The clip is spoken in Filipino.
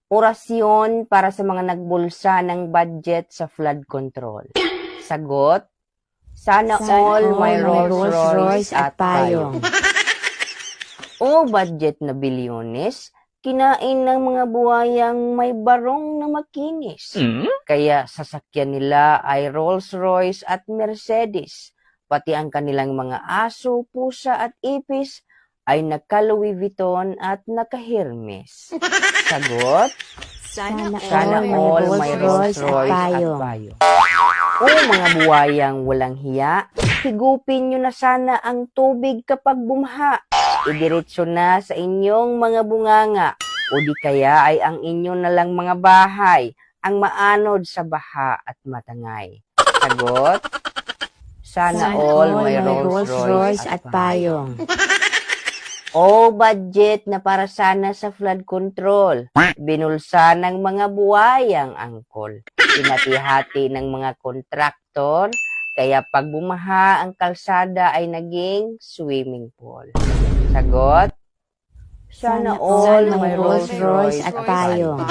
Orasyon para sa mga nagbulsa ng budget sa flood control. Sagot, sana all may Rolls Royce at payong. O budget na bilyones, kinain ng mga buhayang may barong na makinis. Kaya sasakyan nila ay Rolls Royce at Mercedes. Pati ang kanilang mga aso, pusa at ipis ay naka-Louis Vuitton at naka-Hermes. Sagot, sana all may Rolls Royce at payong. O mga buhayang walang hiya, higupin nyo na sana ang tubig kapag bumaha. Idiretso na sa inyong mga bunganga. O di kaya ay ang inyo na lang mga bahay ang maanod sa baha at matangay. Sagot, sana all may Rolls Royce at payong. O budget na para sana sa flood control. Binulsa ng mga buhayang angkol. Pinati-hati ng mga kontraktor. Kaya pag bumaha ang kalsada ay naging swimming pool. Sagot, sana all may Rolls Royce at payong.